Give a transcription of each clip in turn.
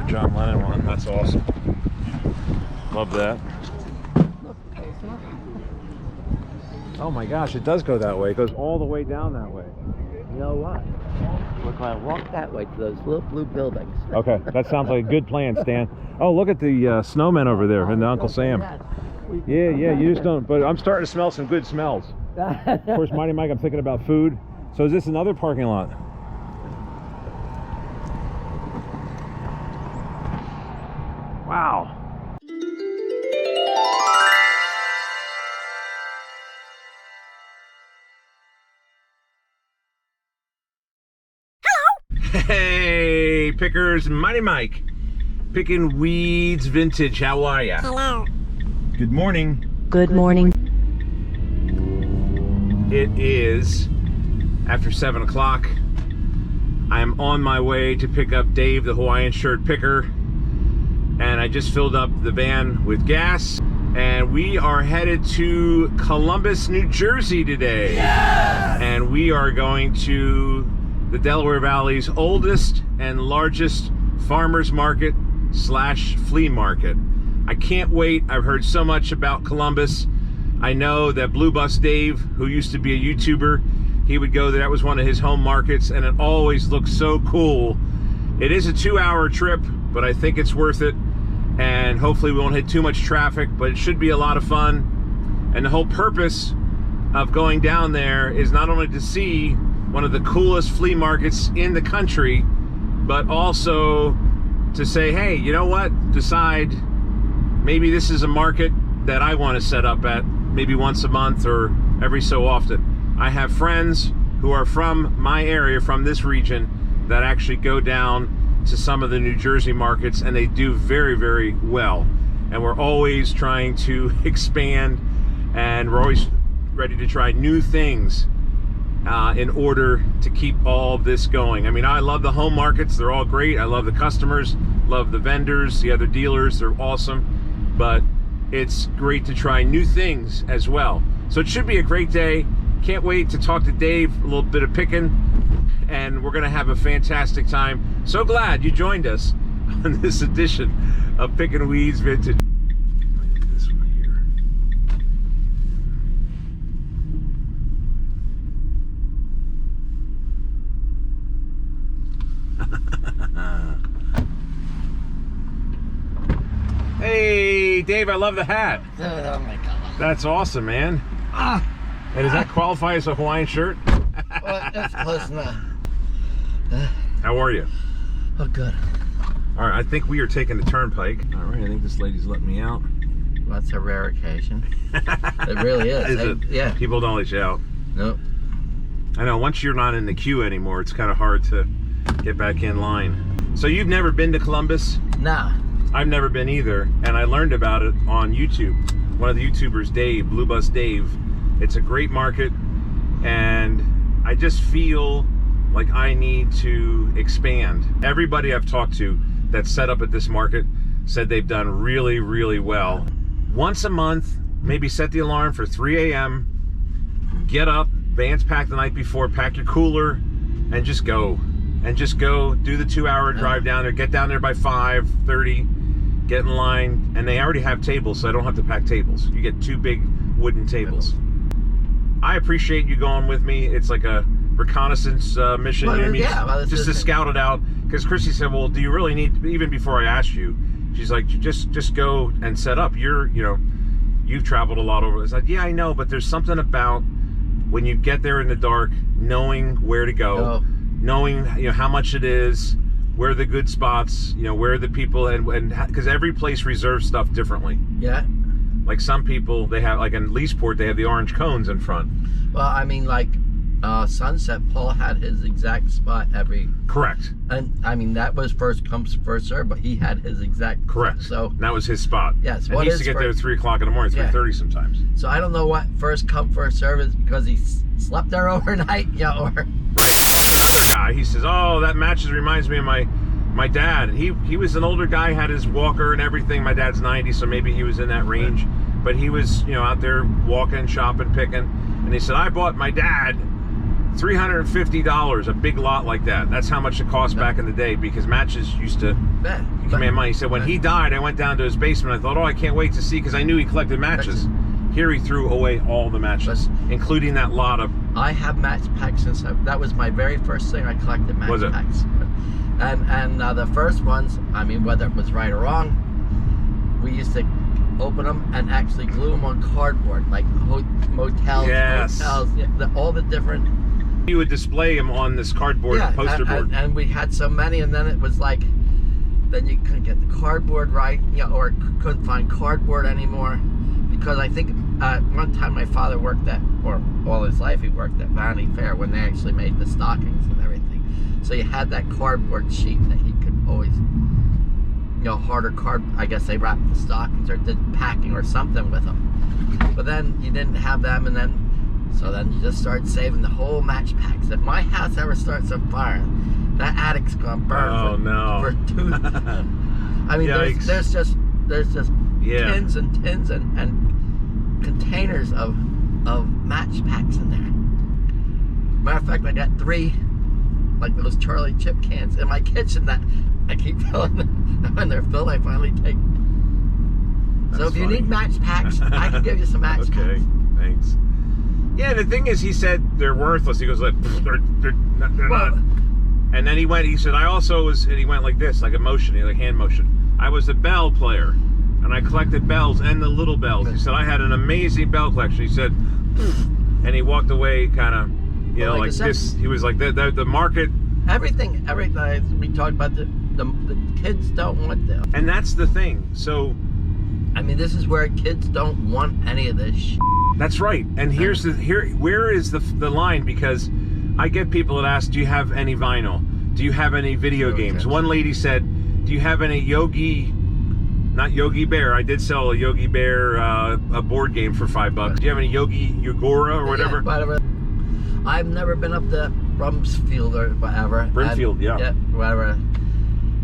John Lennon one. That's awesome. Love that. Oh my gosh, it does go that way. It goes all the way down that way. You know what? We're going to walk that way to those little blue buildings. Okay, that sounds like a good plan, Stan. Oh, look at the snowmen over there and the Uncle Sam. Yeah, you just don't, but I'm starting to smell some good smells. Of course, Mighty Mike, I'm thinking about food. So is this another parking lot? Wow. Hey, pickers, Mighty Mike, picking weeds vintage. How are ya? Hello. Good morning. Good morning. It is after 7 o'clock. I am on my way to pick up Dave, the Hawaiian Shirt Picker, and I just filled up the van with gas, and we are headed to Columbus, New Jersey today. Yes! And we are going to the Delaware Valley's oldest and largest farmers market slash flea market. I can't wait. I've heard so much about Columbus. I know that Blue Bus Dave, who used to be a YouTuber, he would go there. That was one of his home markets, and it always looks so cool. It is a 2-hour trip, but I think it's worth it. And hopefully we won't hit too much traffic, but it should be a lot of fun. And the whole purpose of going down there is not only to see one of the coolest flea markets in the country, but also to say, hey, you know what? Decide maybe this is a market that I want to set up at maybe once a month or every so often. I have friends who are from my area, from this region, that actually go down to some of the New Jersey markets, and they do very, very well. And we're always trying to expand, and we're always ready to try new things in order to keep all of this going. I mean, I love the home markets. They're all great. I love the customers, love the vendors, the other dealers. They're awesome. But it's great to try new things as well. So it should be a great day. Can't wait to talk to Dave, a little bit of picking, and we're going to have a fantastic time. So glad you joined us on this edition of Pickin' Weeds Vintage. This one here. Hey, Dave, I love the hat. Oh my God. That's awesome, man. And does that qualify as a Hawaiian shirt? Well, that's close enough. How are you? Oh, good. All right, I think we are taking the turnpike. All right, I think this lady's letting me out. Well, that's a rare occasion. It really is. Is it? Yeah. People don't let you out. Nope. I know, once you're not in the queue anymore, it's kind of hard to get back in line. So you've never been to Columbus? Nah. I've never been either, and I learned about it on YouTube. One of the YouTubers, Dave, Blue Bus Dave. It's a great market, and I just feel like I need to expand. Everybody I've talked to that's set up at this market said they've done really, really well. Once a month, maybe set the alarm for 3 a.m., get up, van's packed the night before, pack your cooler, and just go. And just go, do the 2-hour drive down there, get down there by 5:30, get in line, and they already have tables, so I don't have to pack tables. You get 2 big wooden tables. I appreciate you going with me. It's like a reconnaissance mission. Well, You know what I mean? yeah, well, just to scout it out. Because Chrissy said, well, do you really need, even before I asked you, she's like, just go and set up. You've traveled a lot over. It's like, yeah, I know, but there's something about when you get there in the dark, knowing where to go, knowing how much it is, where are the good spots, where are the people, and because every place reserves stuff differently. Yeah. Like some people, they have, like in Leesport, they have the orange cones in front. Well, I mean, like Sunset, Paul had his exact spot every. Correct. And I mean, that was first come, first serve, but he had his exact. Correct. So that was his spot. Yes. And he used to get there at 3 o'clock in the morning, 3:30 sometimes. So I don't know what first come, first serve is, because he slept there overnight, or. Right. Another guy, he says, oh, that matches reminds me of my dad. He was an older guy, had his walker and everything. My dad's 90, so maybe he was in that range. But he was, out there walking, shopping, picking. And he said, I bought my dad $350, a big lot like that. That's how much it cost back in the day, because matches used to command money. He said when he died, I went down to his basement. I thought, oh, I can't wait to see, because I knew he collected matches. Here he threw away all the matches, including that lot of... I have match packs since that was my very first thing I collected, match packs. And the first ones, I mean, whether it was right or wrong, we used to open them and actually glue them on cardboard, like motels, all the different... You would display them on this cardboard poster board. And we had so many, and then it was like, then you couldn't get the cardboard right, or couldn't find cardboard anymore. Because I think one time my father worked at, or all his life he worked at Vanity Fair when they actually made the stockings and everything. So you had that cardboard sheet that he could always, harder card. I guess they wrapped the stockings or did packing or something with them. But then you didn't have them, and then you just started saving the whole match packs. If my house ever starts on fire, that attic's gonna burn for 2. I mean, there's just tins and tins and containers of match packs in there. Matter of fact, I got 3 like those Charlie chip cans in my kitchen that I keep filling them. When they're filled, I finally take. So if you need match packs, I can give you some match packs. Okay, thanks. Yeah, the thing is, he said they're worthless. He goes like, they're not. And then he said, I also was, and he went like this, like a motion, like hand motion. I was a bell player, and I collected bells and the little bells. He said, I had an amazing bell collection. He said, and he walked away kind of, like this. He was like, the market. Everything we talked about, the kids don't want them. And that's the thing. So, I mean, this is where kids don't want any of this shit. That's right. And where is the line? Because I get people that ask, do you have any vinyl? Do you have any video games? One lady said, do you have any not Yogi Bear. I did sell a Yogi Bear a board game for $5. Do you have any Yogi Yogura or whatever? Yeah, whatever. I've never been up to Brumsfield or whatever. Brimfield, yeah, whatever.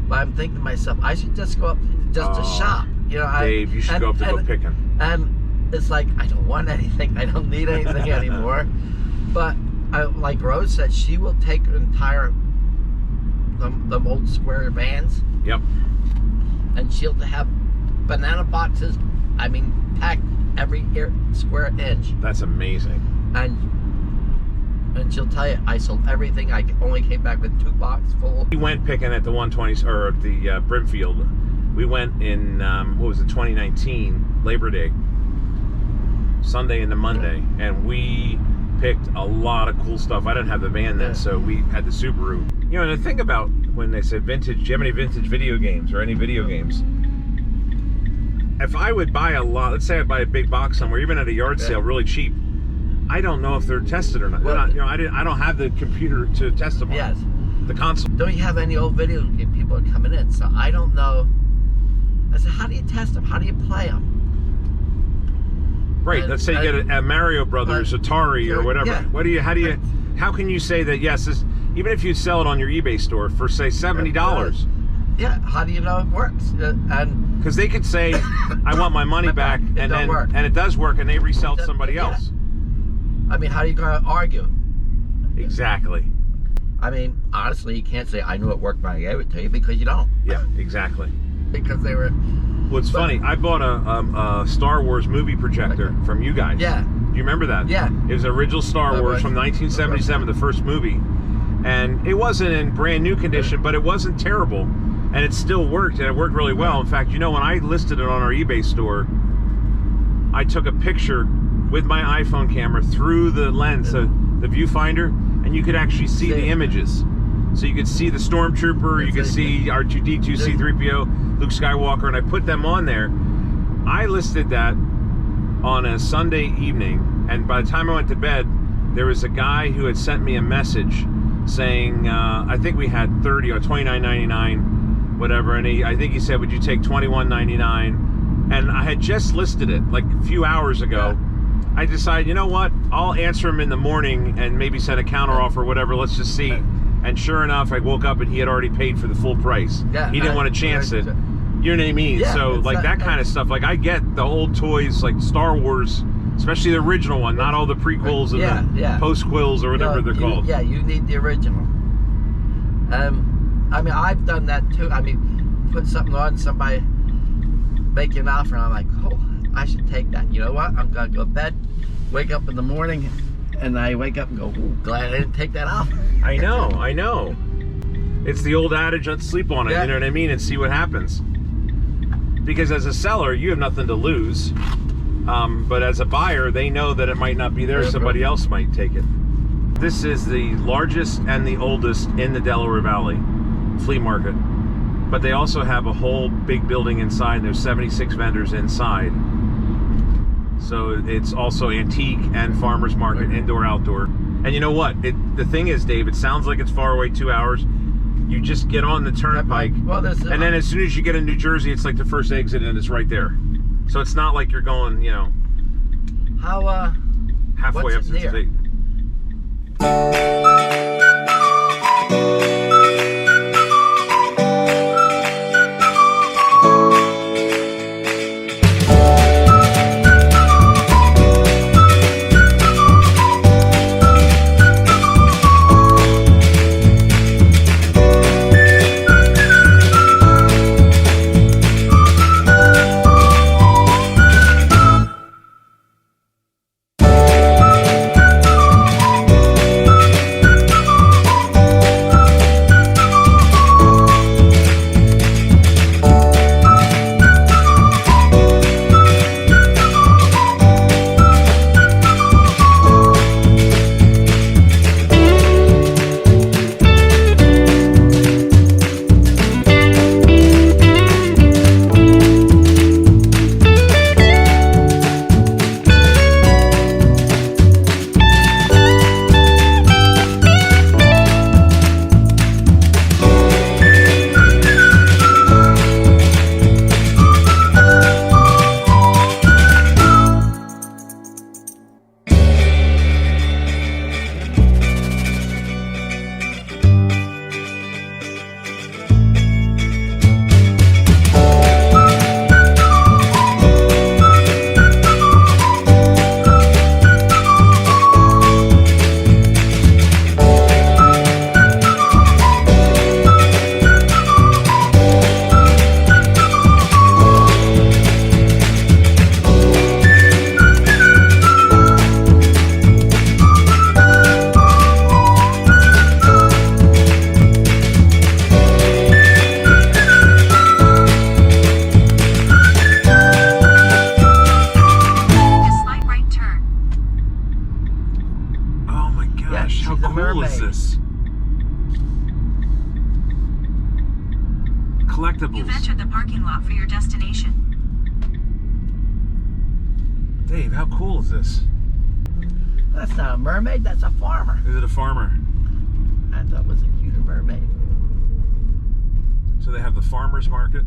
But I'm thinking to myself, I should just go up to shop. Dave, you should go up to go Pickin. And it's like, I don't want anything. I don't need anything anymore. But like Rose said, she will take entire the old square vans. Yep. And she'll have banana boxes. I mean, packed every square inch. That's amazing. And she'll tell you, I sold everything. I only came back with 2 boxes full. We went picking at the 120s or the Brimfield. We went in 2019 Labor Day, Sunday into Monday, and we picked a lot of cool stuff. I didn't have the van then, so we had the Subaru. And the thing about when they said vintage, do you have any vintage video games or any video games? If I would buy a lot, let's say I buy a big box somewhere, even at a yard sale, really cheap, I don't know if they're tested or not. Well, I don't have the computer to test them on. Yes. The console. Don't you have any old video game people are coming in? So I don't know. I said, how do you test them? How do you play them? Right. Let's say you get a Mario Brothers, Atari, or whatever. Yeah. How can you say that? Yes, even if you sell it on your eBay store for say $70. Yeah. How do you know it works? And because they could say, I want my money back, and it does work, and they resell it to somebody else. I mean, how are you going to argue? Exactly. I mean, honestly, you can't say I knew it worked when I gave it to you, because you don't. Yeah, exactly. Because they were. What's funny? I bought a Star Wars movie projector from you guys. Yeah. Do you remember that? Yeah. It was original Star Wars from 1977, the first movie, and it wasn't in brand new condition, but it wasn't terrible, and it still worked, and it worked really well. In fact, when I listed it on our eBay store, I took a picture with my iPhone camera through the lens, the viewfinder, and you could actually see the images. So you could see the Stormtrooper, you could see R2-D2, C-3PO, Luke Skywalker, and I put them on there. I listed that on a Sunday evening, and by the time I went to bed, there was a guy who had sent me a message saying, I think we had 30 or $29.99, whatever, and I think he said, would you take $21.99? And I had just listed it like a few hours ago. Yeah. I decided, you know what, I'll answer him in the morning and maybe send a counter offer or whatever, let's just see. And sure enough, I woke up and he had already paid for the full price. Yeah, he didn't want to chance it. You know what I mean? Yeah, so like that kind of stuff. Like I get the old toys, like Star Wars Especially the original one, not all the prequels and the post-quills or whatever they're called. Yeah, you need the original. I mean, I've done that too. I mean, put something on, somebody make you an offer, and I'm like, oh, I should take that. You know what? I'm gonna go to bed, wake up in the morning, and I wake up and go, ooh, glad I didn't take that offer. I know. It's the old adage, let's sleep on it, you know what I mean, and see what happens. Because as a seller, you have nothing to lose. But as a buyer, they know that it might not be there, somebody else might take it. This is the largest and the oldest in the Delaware Valley flea market. But they also have a whole big building inside. There's 76 vendors inside. So it's also antique and farmer's market, indoor, outdoor. And you know what? The thing is, Dave, it sounds like it's far away, 2 hours. You just get on the turnpike, and then as soon as you get in New Jersey, it's like the first exit and it's right there. So it's not like you're going, you know, halfway up to the state. Collectibles. You've entered the parking lot for your destination. Dave, how cool is this? That's not a mermaid, that's a farmer. Is it a farmer? I thought it was a cute mermaid. So they have the farmer's market?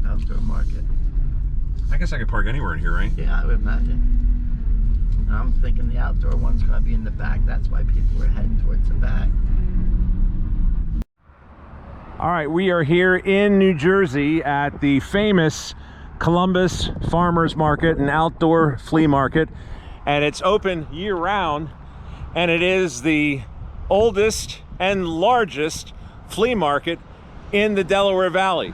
Outdoor market. I guess I could park anywhere in here, right? Yeah, I would imagine. And I'm thinking the outdoor one's going to be in the back. That's why people are heading towards the back. All right, we are here in New Jersey at the famous Columbus Farmers Market and Outdoor Flea Market. And it's open year-round, and it is the oldest and largest flea market in the Delaware Valley.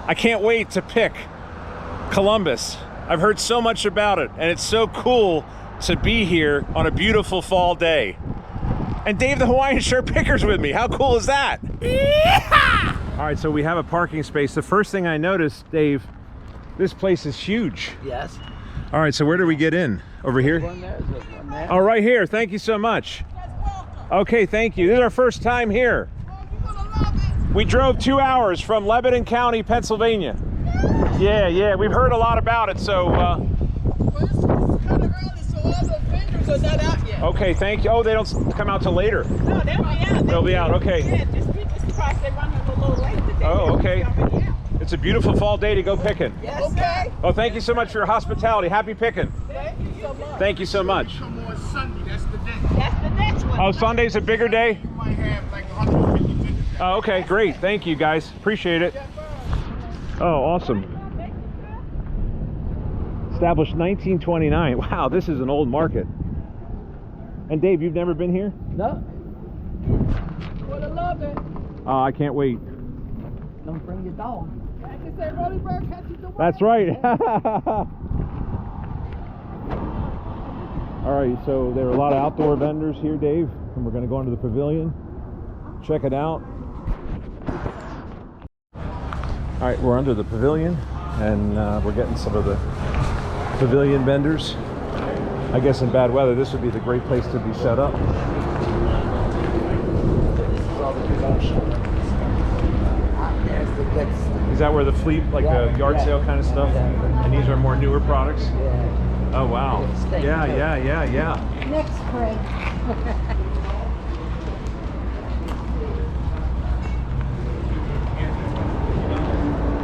I can't wait to pick Columbus. I've heard so much about it, and it's so cool to be here on a beautiful fall day. And Dave the Hawaiian Shirt Picker's with me. How cool is that? Yeah! All right, so we have a parking space. The first thing I noticed, Dave, this place is huge. Yes. All right, so where do we get in? Over here? One there, there's one there. Oh, right here. Thank you so much. Okay, thank you. This is our first time here. We drove 2 hours from Lebanon County, Pennsylvania. Yeah, we've heard a lot about it, so... Well, it's kind of early, so all the vendors are not out yet. Okay, thank you. Oh, they don't come out till later. No, they'll be out. They'll be out, okay. Yeah, just people surprised they run a little late today. Oh, okay. It's a beautiful fall day to go picking. Yes, okay. Oh, thank you so much for your hospitality. Happy picking. Thank you so much. Thank you so much. Come on Sunday, that's the day. That's the next one. Oh, Sunday's a bigger day? You might have like 150 vendors. Oh, okay, great. Thank you, guys. Appreciate it. Oh, awesome. Established 1929. Wow, this is an old market. And Dave, you've never been here? No. Would have loved it. Oh, I can't wait. Don't bring your dog. I can say Rolly Bird catches the That's right. All right, so there are a lot of outdoor vendors here, Dave, and we're going to go into the pavilion, check it out. All right, we're under the pavilion, and we're getting some of the pavilion vendors. I guess in bad weather, this would be the great place to be set up. Is that where the Flea, like the yard sale kind of stuff? And these are more newer products? Oh, wow. Yeah. Next spring.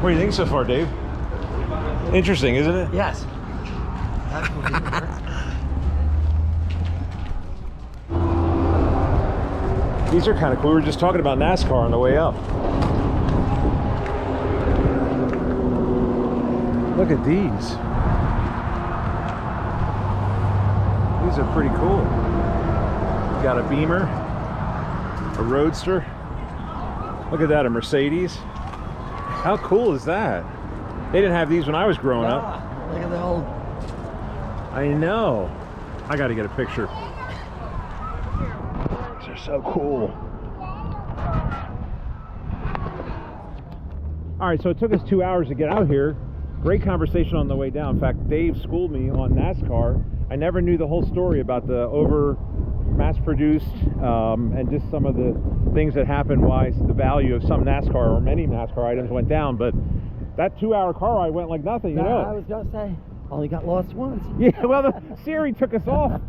What do you think so far, Dave? Interesting, isn't it? Yes. These are kind of cool. We were just talking about NASCAR on the way up. Look at these. These are pretty cool. You got a Beamer, a Roadster. Look at that, a Mercedes. How cool is that? They didn't have these when I was growing up. Look at the old. I know. I got to get a picture. These are so cool. All right, so it took us 2 hours to get out here. Great conversation on the way down. In fact, Dave schooled me on NASCAR. I never knew the whole story about the over mass-produced and just some of the things that happened, why the value of some NASCAR or many NASCAR items went down. But that 2 hour car ride went like nothing, you know. I was going to say, only got lost once. Yeah, well, the Siri took us off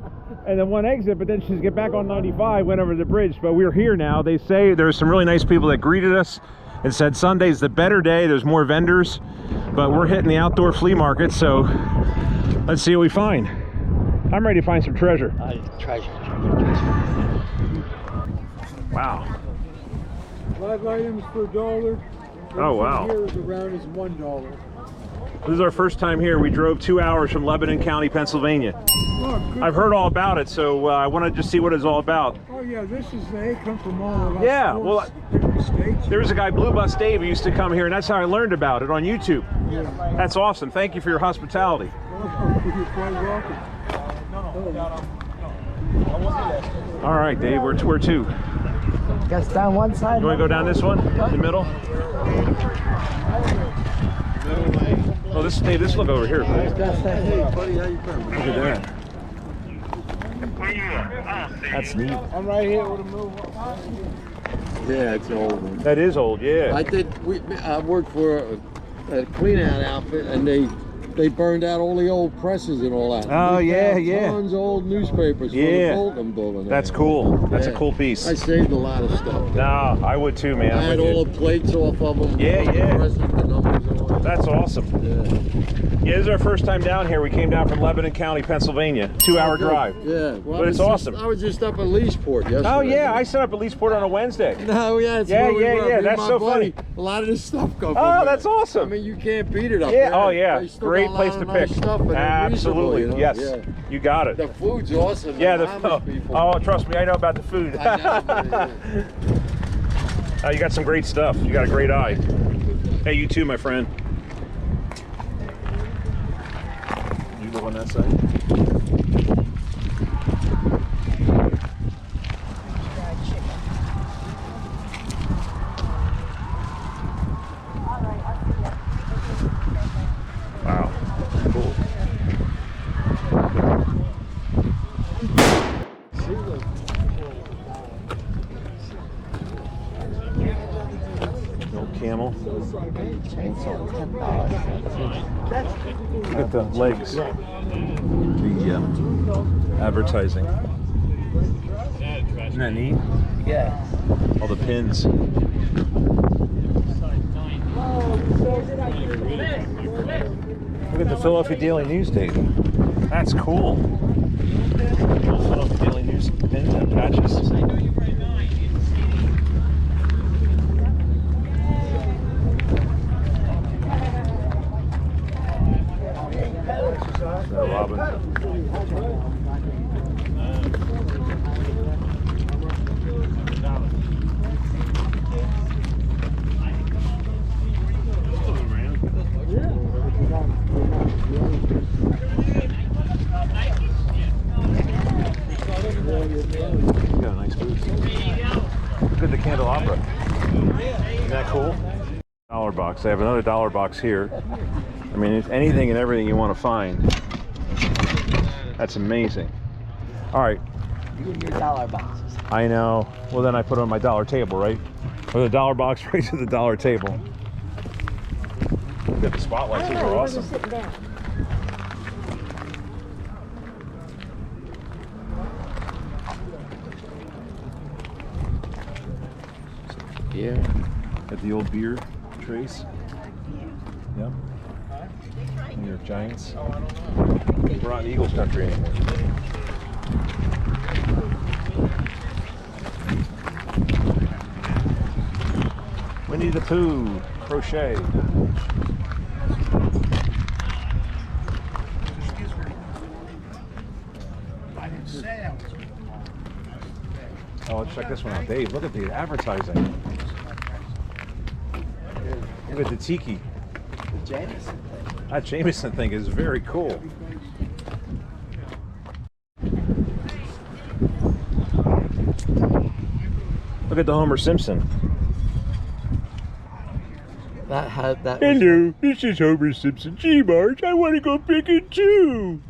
and then one exit, but then she's get back on 95, went over the bridge. But we're here now. They say there's some really nice people that greeted us and said Sunday's the better day. There's more vendors, but we're hitting the outdoor flea market, so let's see what we find. I'm ready to find some treasure. Treasure. Wow. Live items for $1. Oh, wow. Here is around is $1. This is our first time here. We drove 2 hours from Lebanon County, Pennsylvania. Oh, good. I've heard all about it, so I want to just see what it's all about. Oh yeah, they come from all of us. Yeah, well, Different states. There's a guy, Blue Bus Dave, who used to come here, and that's how I learned about it on YouTube. Yeah. That's awesome. Thank you for your hospitality. You're quite welcome. All right, Dave, where to? Guess down one side. You want to go down this one, the middle? Oh, this Dave, this look over here. Look Guess that. at that. That's neat. I'm right here with a move. Yeah, it's an old one. That is old, yeah. I worked for a clean out outfit, and they burned out all the old presses and all that. Oh, We yeah, found yeah. Tons of old newspapers Yeah. for the Bolton building. That's cool. That's a Yeah. cool piece. I saved a lot of stuff. Nah, I would too, man. I I'm had with all you. the plates off of them. Yeah, all the yeah. presses, the numbers and all that. That's awesome. Yeah, this is our first time down here. We came down from Lebanon County, Pennsylvania. 2 hour drive. Yeah, well, But it's awesome. I was just up at Leesport yesterday. Oh, yeah. I set up at Leesport on a Wednesday. No, yeah, it's Yeah, where we yeah, were. yeah, Me and that's my so buddy, funny. A lot of this stuff comes from Oh, there. that's awesome. I mean, you can't beat it up Yeah, there. oh, yeah. They still Great got a place lot to of nice pick. stuff, and they're Absolutely. reasonable, Yes. you know? Yeah. You got it. The food's awesome. Yeah, the the Amish people. oh, trust me, I know about the food. I know, yeah. You got some great stuff. You got a great eye. Hey, you too, my friend. You live on that side? Wow, cool. Old camel. Look at the legs. The advertising. Isn't that neat? Yeah. All the pins. Look at the Philadelphia Daily News date. That's cool. Philadelphia Daily News pins and patches. You got a nice booth. Look at the candelabra. Isn't that cool? Dollar box. They have another dollar box here. I mean, it's anything and everything you want to find. That's amazing. All right. You and your dollar boxes. I know. Well, then I put it on my dollar table, right? Or the dollar box right to the dollar table. Look at the spotlights. These are awesome. Beer. Got the old beer trays. Yep. New York Giants. We're not in Eagles country anymore. Winnie the Pooh, crochet. Oh, let's check this one out. Dave, look at the advertising. Look at the tiki. The Jameson thing. That Jameson thing is very cool. Look at the Homer Simpson. That had that. Hello, this is Homer Simpson. Gee, Marge, I want to go picking too.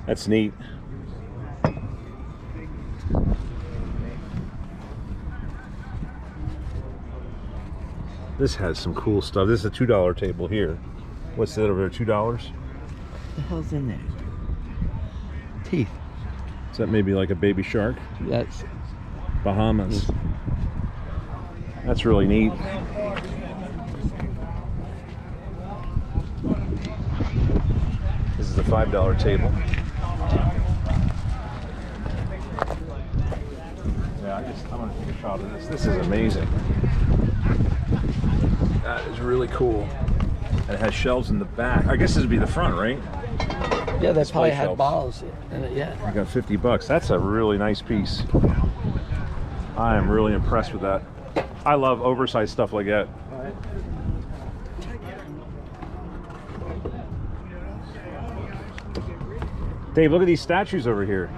That's neat. This has some cool stuff. This is a $2 table here. What's that over there? $2? What the hell's in there? Teeth. Is that maybe like a baby shark? That's. Bahamas. That's really neat. This is a $5 table. Yeah, I'm gonna take a shot of this. This is amazing. That is really cool. And it has shelves in the back. I guess this would be the front, right? Yeah, they Display probably had shelves. bottles in it. Yeah. I got $50. That's a really nice piece. I am really impressed with that. I love oversized stuff like that. Dave, look at these statues over here.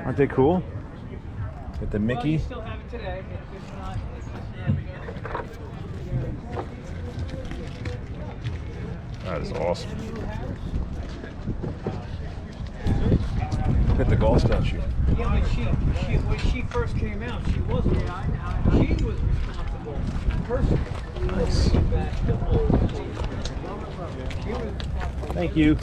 Aren't they cool? Got the Mickey. Still have it today. That is awesome. Look at the golf statue. Yeah, but when she first came out, she wasn't. She was responsible personally. Nice. Thank you.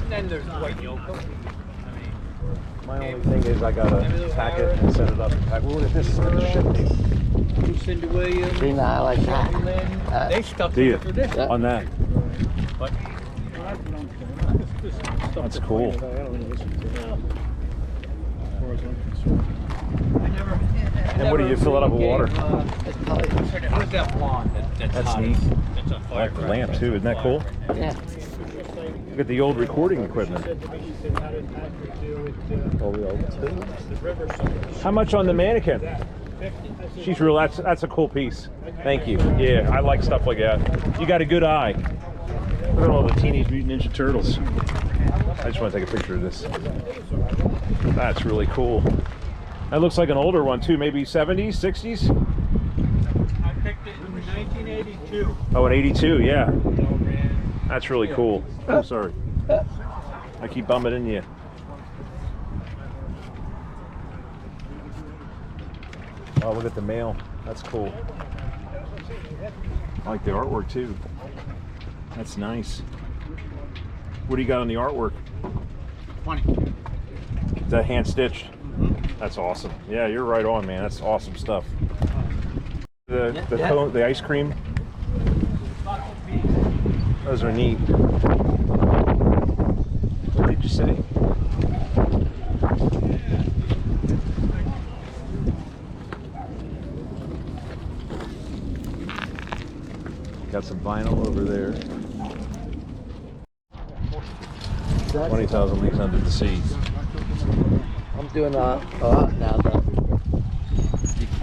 Then there's White Yoko. My only thing is I gotta pack it and set it up. Look at this. Look at the ship. Lucinda Williams. See, now I like that. They stuck Do you? to tradition. On that. But That's cool. I never. And what do you fill it up with water? It's probably. Where's that blonde? That's hot. neat. That's a I like the firecracker. lamp too. Isn't that cool? Yeah. Look at the old recording equipment. How much on the mannequin? She's real. That's a cool piece. Thank you. Yeah, I like stuff like that. You got a good eye. Look at all the Teenage Mutant Ninja Turtles. I just want to take a picture of this. That's really cool. That looks like an older one too. Maybe 70s, 60s. I picked it in 1982. Oh, an 82. Yeah. That's really cool. Oh, sorry. I keep bumping into you. Oh, look at the mail. That's cool. I like the artwork too. That's nice. What do you got on the artwork? 20. Is that hand stitched? That's awesome. Yeah, you're right on, man. That's awesome stuff. The ice cream. Those are neat. What did you say? Got some vinyl over there. 20,000 Leagues Under the Sea. I'm doing a lot now though.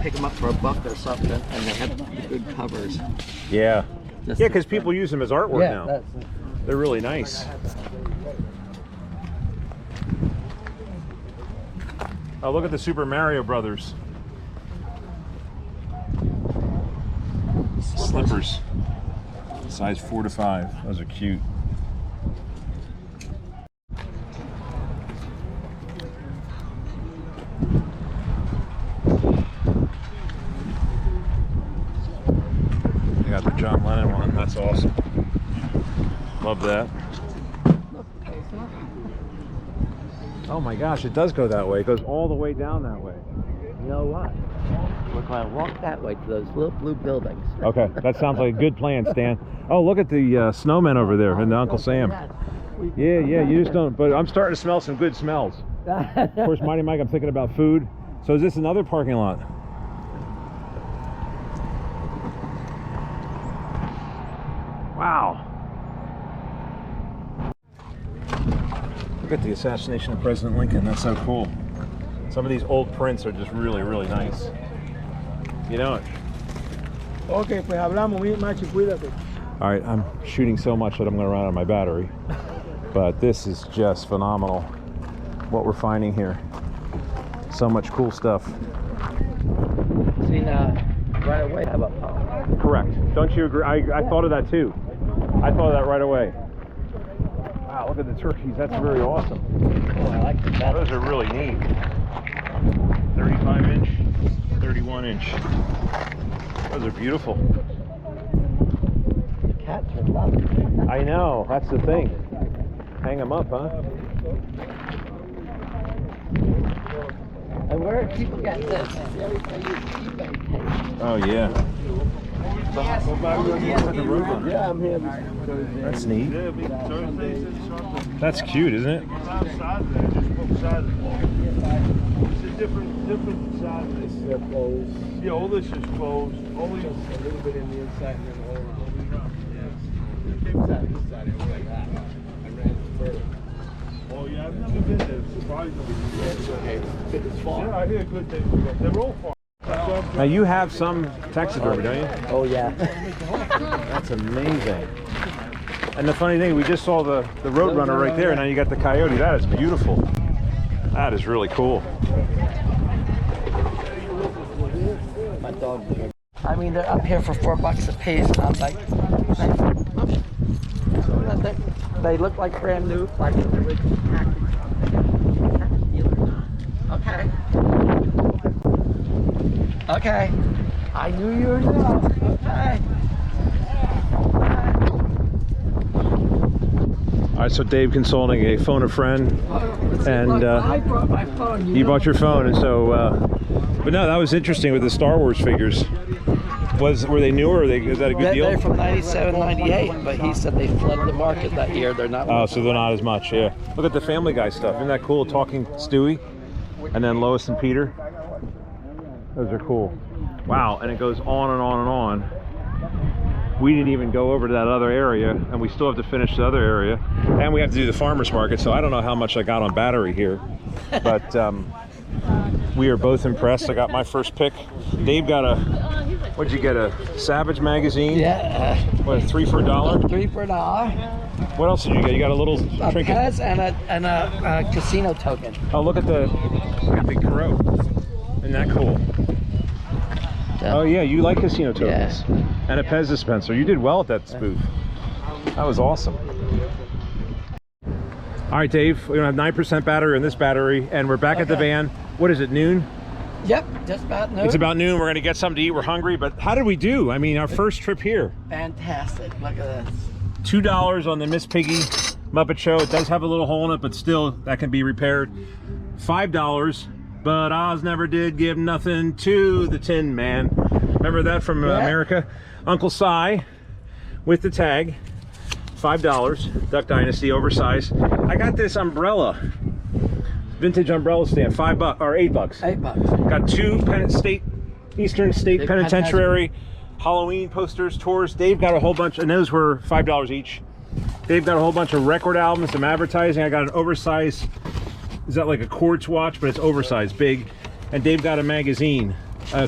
pick them up for $1 or something, and they have good covers. Yeah. Just Yeah, because people use them as artwork now. That's, They're really nice. Oh, look at the Super Mario Brothers. Slippers. Size 4 to 5. Those are cute. They got the John Lennon one. That's awesome. Love that. Oh my gosh, it does go that way. It goes all the way down that way. you know what? We're going to walk that way to those little blue buildings. Okay, that sounds like a good plan, Stan. Oh, look at the snowmen over there and the Uncle Sam. Yeah, you just don't, but I'm starting to smell some good smells. Of course, Mighty Mike, I'm thinking about food. So is this another parking lot? Wow. Look at the assassination of President Lincoln. That's so cool. Some of these old prints are just really, really nice. You know it. Okay, pues hablamos, mi macho, cuídate. All right, I'm shooting so much that I'm going to run out of my battery. But this is just phenomenal, what we're finding here. So much cool stuff. See, right away, how about Paul? Correct. Don't you agree? I thought of that too. I thought of that right away. Wow, look at the turkeys. That's very awesome. Oh, I like that. Those are really neat. 35 inch, 31 inch. Those are beautiful. The cats are lovely. I know, that's the thing. Hang them up, huh? And where do people get this? They use eBay tape. Oh, yeah. Yeah, I'm here. That's neat. That's cute, isn't it? Different sizes. They're closed. Yeah, all this is closed. Only Just a little bit in the inside and then all around. Oh yeah, I've never been there. Surprisingly. It's far. Yeah, I hear good things. They're all far. Now, you have some taxidermy, don't you? Oh, yeah. That's amazing. And the funny thing, we just saw the Roadrunner right there, and now you got the coyote. That is beautiful. That is really cool. My dog. I mean, they're up here for $4 a piece, and I'm like, they look like brand new, like the original package. Okay. Okay. I knew you were new. Okay. All right, so Dave consulting a phone a friend, and I brought my phone. you bought your phone, and so. But no, that was interesting with the Star Wars figures. Were they new, or is that a good deal? They're from 97, 98, but he said they flooded the market that year. They're not. Oh, so they're not as much, yeah. Look at the Family Guy stuff. Isn't that cool? Talking Stewie, and then Lois and Peter. Those are cool. Wow, and it goes on and on and on. We didn't even go over to that other area, and we still have to finish the other area. And we have to do the farmer's market, so I don't know how much I got on battery here. But we are both impressed. I got my first pick. Dave got a, what'd you get, a Savage magazine? Yeah. What, 3 for $1? 3 for $1. What else did you get? You got a little A trinket? Pez and a casino token. Oh, look at the big crow. Isn't that cool? Yeah. Oh yeah, you like casino tokens. Yeah. And a Pez dispenser. You did well at that spoof. That was awesome. All right, Dave, we're gonna have 9% battery on this battery, and we're back at the van. What is it, noon? Yep, just about noon. It's about noon. We're gonna get something to eat. We're hungry, but how did we do? I mean, our first trip here. Fantastic. Look at this. $2 on the Miss Piggy Muppet Show. It does have a little hole in it, but still, that can be repaired. $5, but Oz never did give nothing to the Tin Man. Remember that from America? Uncle Si with the tag. $5, Duck Dynasty, oversized. I got this umbrella, vintage umbrella stand, $5 or $8. $8. Got 2 Eastern State Penitentiary Halloween posters, tours. Dave got a whole bunch, and those were $5 each. Dave got a whole bunch of record albums, some advertising. I got an oversized, is that like a quartz watch, but it's oversized, big. And Dave got a magazine.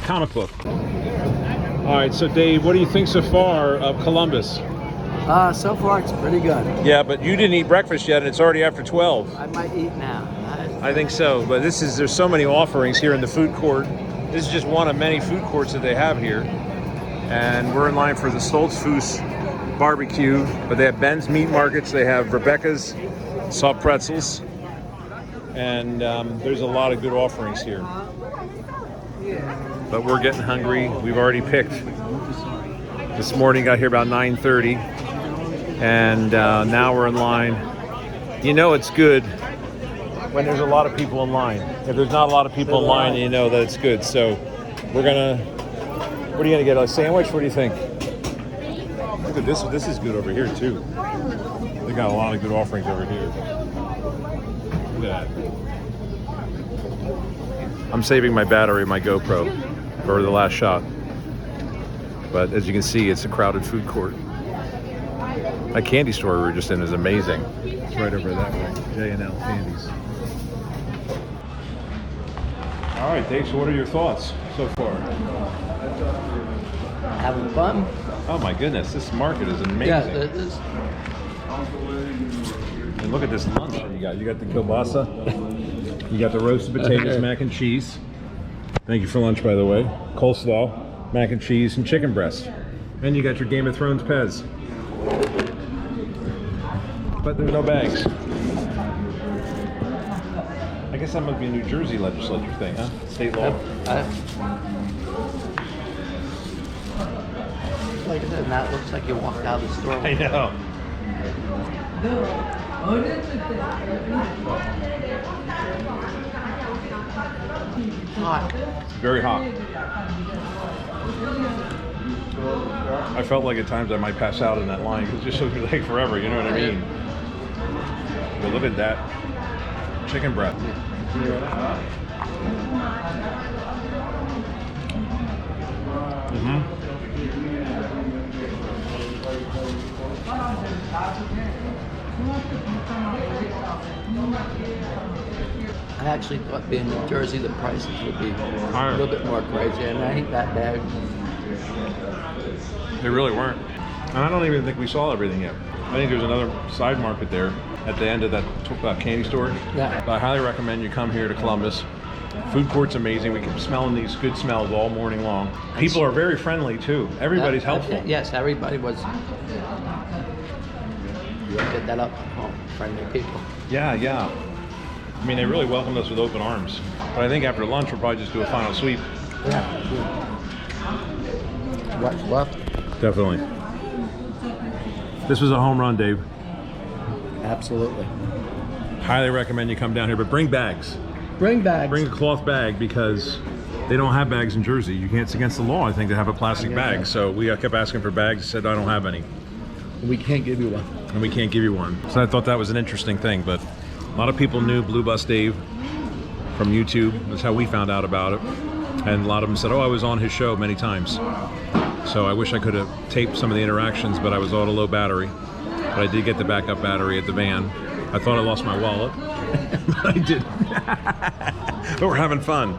comic book. All right, so Dave, what do you think so far of Columbus? So far it's pretty good. Yeah, but you didn't eat breakfast yet, and it's already after 12. I might eat now. I think so, but there's so many offerings here in the food court. This is just one of many food courts that they have here. And we're in line for the Stoltzfus barbecue, but they have Ben's Meat Markets, they have Rebecca's soft pretzels, and there's a lot of good offerings here. But we're getting hungry. We've already picked. This morning got here about 9:30, and now we're in line. You know it's good when there's a lot of people in line. If there's not a lot of people in line, you know that it's good. So we're gonna, what are you gonna get, a sandwich? What do you think? Look at this, this is good over here too. They got a lot of good offerings over here. Look at that. I'm saving my battery, my GoPro, for the last shot. But as you can see, it's a crowded food court. That candy store we were just in is amazing. It's right over that way, J&L Candies. All right, Dave, so what are your thoughts so far? Having fun? Oh my goodness, this market is amazing. Yeah, it is. And look at this lunch that you got. You got the kielbasa, you got the roasted potatoes, mac and cheese. Thank you for lunch, by the way. Coleslaw, mac and cheese, and chicken breast. And you got your Game of Thrones Pez. But there's no bags. I guess that must be a New Jersey legislature thing, huh? State law. Like I said, now it looks like you walked out of the store. I know. Hot. Very hot. I felt like at times I might pass out in that line because it just took me like forever, you know what I mean? But look at that chicken breast. I actually thought being New Jersey, the prices would be Higher. a little bit more crazy, and I ain't that bad. They really weren't. And I don't even think we saw everything yet. I think there's another side market there at the end of that candy store. Yeah. But I highly recommend you come here to Columbus. Food court's amazing. We keep smelling these good smells all morning long. People are very friendly too. Everybody's helpful. Yes, everybody was. You get that up at home, friendly people. Yeah, yeah. I mean, they really welcomed us with open arms. But I think after lunch, we'll probably just do a final sweep. Yeah. What's left? Definitely. This was a home run, Dave. Absolutely. Highly recommend you come down here, but bring bags. Bring bags. Bring a cloth bag because they don't have bags in Jersey. You can't, it's against the law, I think, to have a plastic bag. So we kept asking for bags. I said, I don't have any. We can't give you one. And we can't give you one. So I thought that was an interesting thing, but a lot of people knew Blue Bus Dave from YouTube. That's how we found out about it. And a lot of them said, oh, I was on his show many times. So I wish I could have taped some of the interactions, but I was on a low battery. But I did get the backup battery at the van. I thought I lost my wallet, but I didn't. But we're having fun.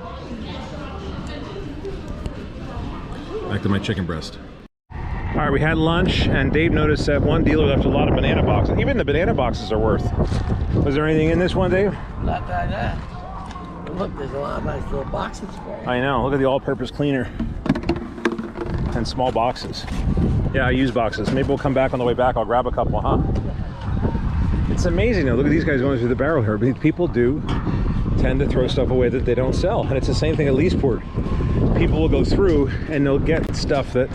Back to my chicken breast. All right, we had lunch, and Dave noticed that one dealer left a lot of banana boxes. Even the banana boxes are worth. Was there anything in this one, Dave? Not like that. Look, there's a lot of nice little boxes for you. I know. Look at the all-purpose cleaner. And small boxes. Yeah, I use boxes. Maybe we'll come back on the way back. I'll grab a couple, huh? It's amazing, though. Look at these guys going through the barrel here. People do tend to throw stuff away that they don't sell. And it's the same thing at Leesport. People will go through and they'll get stuff that,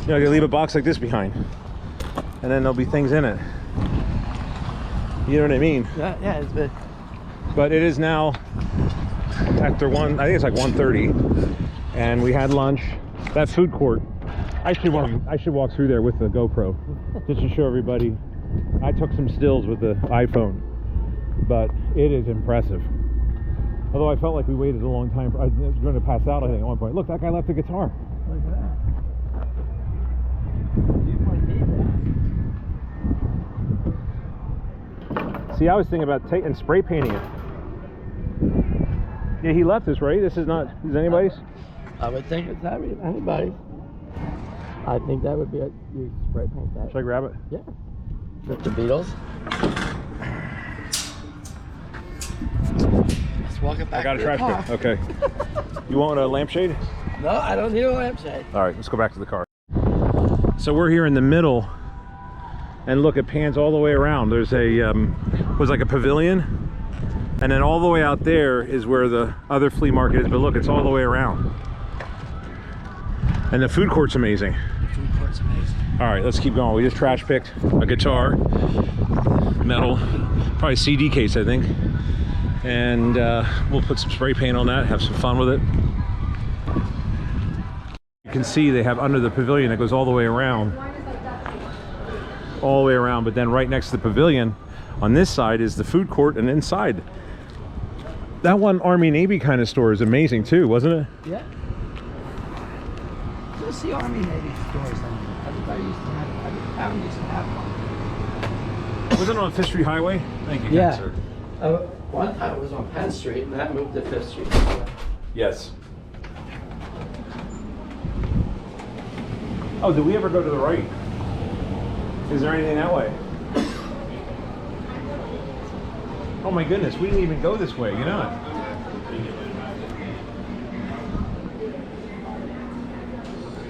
you know, they leave a box like this behind. And then there'll be things in it. You know what I mean? Yeah, it's been. But it is now after I think it's like 1:30, and we had lunch. That food court, I should walk through there with the GoPro just to show everybody. I took some stills with the iPhone, but it is impressive. Although I felt like we waited a long time. I was going to pass out, I think, at one point. Look, that guy left a guitar. Look at that. See, I was thinking about taking spray painting it. Yeah, he left this, right? This is not, is anybody's? I would think it's anybody. I think that would be a, you spray paint that. Should I grab it? Yeah. With the Beatles. Let's walk it back. I got a to the trash car. bin. Okay. You want a lampshade? No, I don't need a lampshade. All right, let's go back to the car. So we're here in the middle, and look, it pans all the way around. There's a was like a pavilion, and then all the way out there is where the other flea market is. But look, it's all the way around, and the food court's amazing. The food court's amazing. All right, let's keep going. We just trash picked a guitar, metal, probably CD case, I think, and we'll put some spray paint on that, have some fun with it. You can see they have under the pavilion that goes all the way around, but then right next to the pavilion on this side is the food court, and inside that one Army Navy kind of store is amazing too, wasn't it? Yeah. You'll see Army Navy stores. Everybody used to have, every town used to have one. Wasn't it on Fifth Street Highway? Thank you, Yeah. sir. One time it was on Penn Street, and that moved to 5th Street. Yes. Oh, did we ever go to the right? Is there anything that way? Oh my goodness, we didn't even go this way, you know it.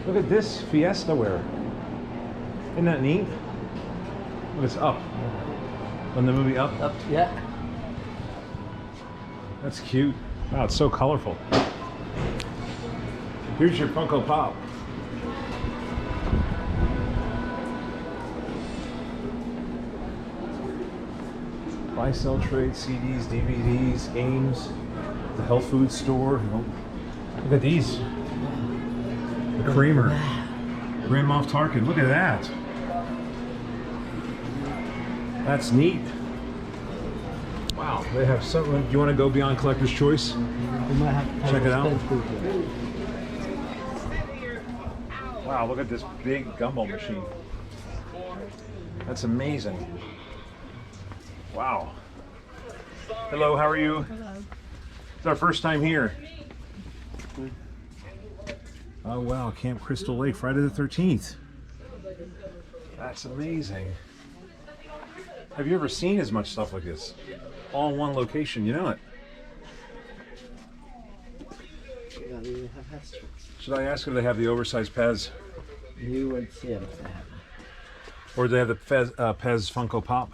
Look at this Fiesta wear. Isn't that neat? Look, it's up. On the movie Up? Up, yeah. That's cute. Wow, it's so colorful. Here's your Funko Pop. Buy, sell, trade, CDs, DVDs, games, the health food store. Look at these. The Kramer. Grand Moff Tarkin. Look at that. That's neat. Wow, they have something. Do you want to go beyond Collector's Choice? We might have to Check it out. spin through here. Wow, look at this big gumball machine. That's amazing. Wow. Hello, how are you? Hello. It's our first time here. Oh wow, Camp Crystal Lake, Friday the 13th. That's amazing. Have you ever seen as much stuff like this? All in one location, you know it. Should I ask if they have the oversized Pez? You would see them if they have them. Or do they have the Pez Funko Pop?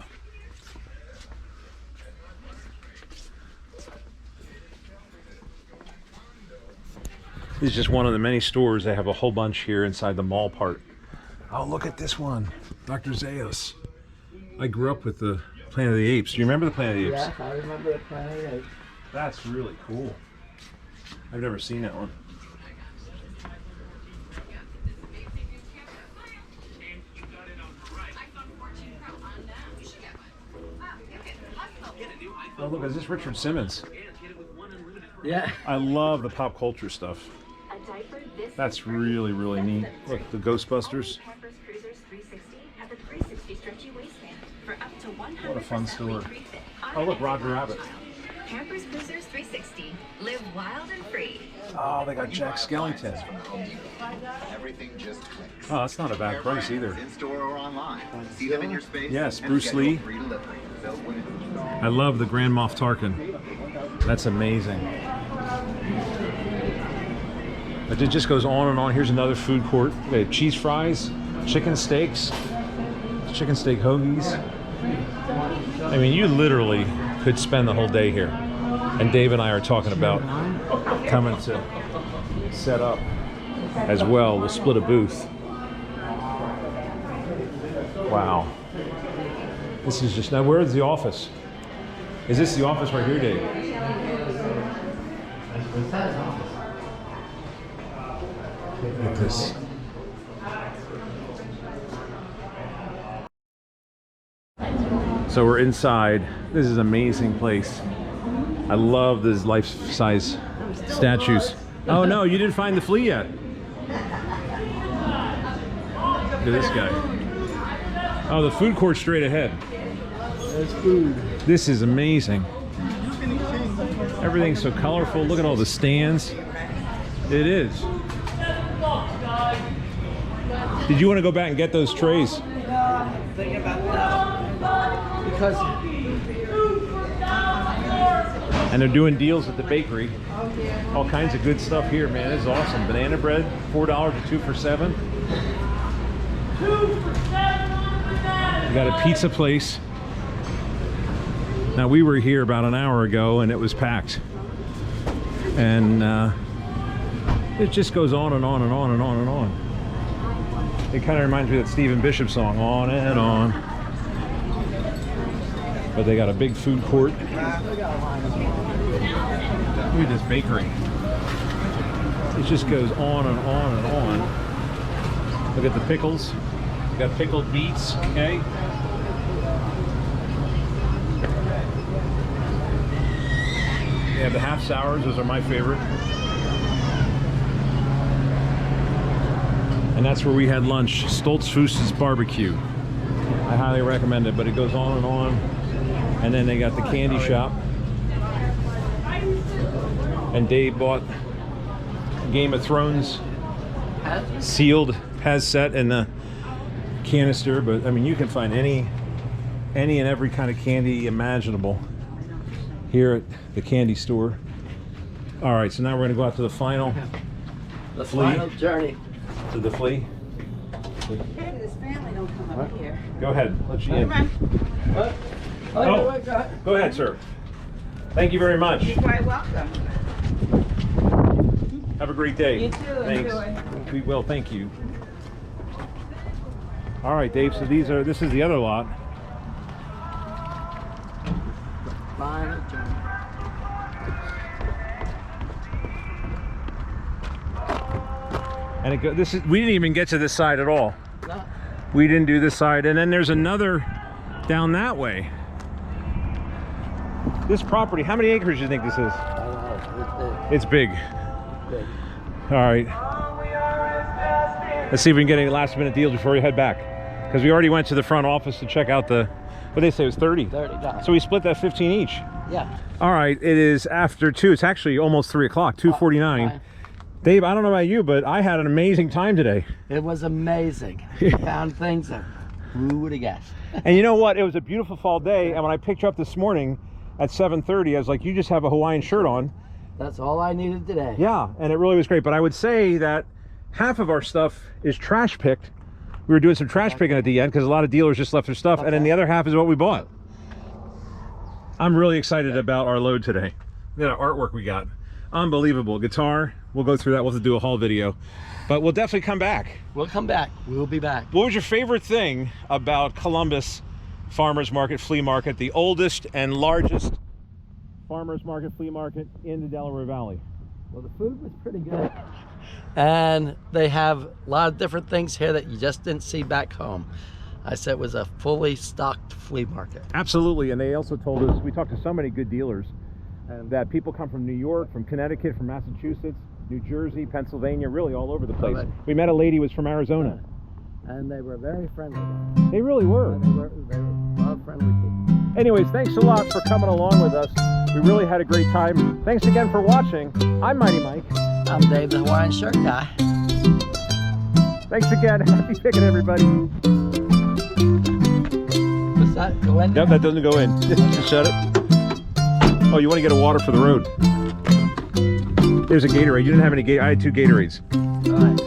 This is just one of the many stores. They have a whole bunch here inside the mall part. Oh, look at this one. Dr. Zaius. I grew up with the Planet of the Apes. Do you remember the Planet of the Apes? Yeah, I remember the Planet of the Apes. That's really cool. I've never seen that one. Oh, look, is this Richard Simmons? Yeah. I love the pop culture stuff. That's really, really neat. Look, the Ghostbusters. What a fun store. Oh, look, Roger Rabbit. Pampers Cruisers 360. Live wild and free. Oh, they got Jack Skellington. Everything just clicks. Oh, that's not a bad price either. In store or online. See them in your space. Yes, and Bruce schedule Lee. free delivery. I love the Grand Moff Tarkin. That's amazing. But it just goes on and on. Here's another food court. They have cheese fries, chicken steaks, chicken steak hoagies. I mean, you literally could spend the whole day here. And Dave and I are talking about coming to set up as well. We'll split a booth. Wow. This is just, now where's the office? Is this the office right here, Dave? Look at this. So we're inside. This is an amazing place. I love these life-size statues. Oh no, you didn't find the flea yet. Look at this guy. Oh, the food court straight ahead. There's food. This is amazing. Everything's so colorful. Look at all the stands. It is. Did you want to go back and get those trays? Thinking about that. Because And they're doing deals at the bakery. All kinds of good stuff here, man. This is awesome. Banana bread, $4 to 2 for $7. 2 for $7. You got a pizza place. Now we were here about an hour ago and it was packed. And it just goes on and on and on and on and on. It kind of reminds me of that Stephen Bishop song, On and On. But they got a big food court. Look at this bakery. It just goes on and on and on. Look at the pickles. We got pickled beets, okay? They have the half sours, those are my favorite. And that's where we had lunch, Stoltz Foost's Barbecue. I highly recommend it, but it goes on and on. And then they got the candy shop. And Dave bought Game of Thrones sealed Pez set in the canister, but I mean, you can find any and every kind of candy imaginable here at the candy store. All right, so now we're gonna go out to the final final journey. to the Flea. Hey, this family don't come up here. Go ahead, let you in. What? Oh, go ahead, sir. Thank you very much. You're quite welcome. Have a great day. You too, Thanks. enjoy. We will, thank you. All right, Dave, so this is the other lot. Final journey. And we didn't even get to this side at all. No. We didn't do this side. And then there's another down that way. This property, how many acres do you think this is? I don't know. It's big. Big. All right. Let's see if we can get any last minute deals before we head back. Because we already went to the front office to check out what they say it was 30. $30. So we split that 15 each. Yeah. All right, it is after 2. It's actually almost 3 o'clock, 2:49. Fine. Dave, I don't know about you, but I had an amazing time today. It was amazing. We found things that who would have guessed? And you know what? It was a beautiful fall day. And when I picked you up this morning at 7:30, I was like, you just have a Hawaiian shirt on. That's all I needed today. Yeah, and it really was great. But I would say that half of our stuff is trash picked. We were doing some trash picking at the end because a lot of dealers just left their stuff. And then the other half is what we bought. I'm really excited about our load today. Look at the artwork we got. Unbelievable. Guitar, we'll go through that. We'll have to do a haul video. But we'll definitely come back. We'll come back. We'll be back. What was your favorite thing about Columbus Farmers Market, Flea Market, the oldest and largest farmers market, flea market in the Delaware Valley? Well, the food was pretty good. And they have a lot of different things here that you just didn't see back home. I said it was a fully stocked flea market. Absolutely, and they also told us, we talked to so many good dealers, that people come from New York, from Connecticut, from Massachusetts, New Jersey, Pennsylvania, really all over the place. Right. We met a lady who was from Arizona. And they were very friendly. They really were. And they were a lot of friendly people. Anyways, thanks a lot for coming along with us. We really had a great time. Thanks again for watching. I'm Mighty Mike. I'm Dave, the Hawaiian Shirt Guy. Thanks again. Happy picking, everybody. Does that go in? Nope, that doesn't go in. Just shut it. Oh, you want to get a water for the road. There's a Gatorade. You didn't have any Gatorade. I had 2 Gatorades. All right.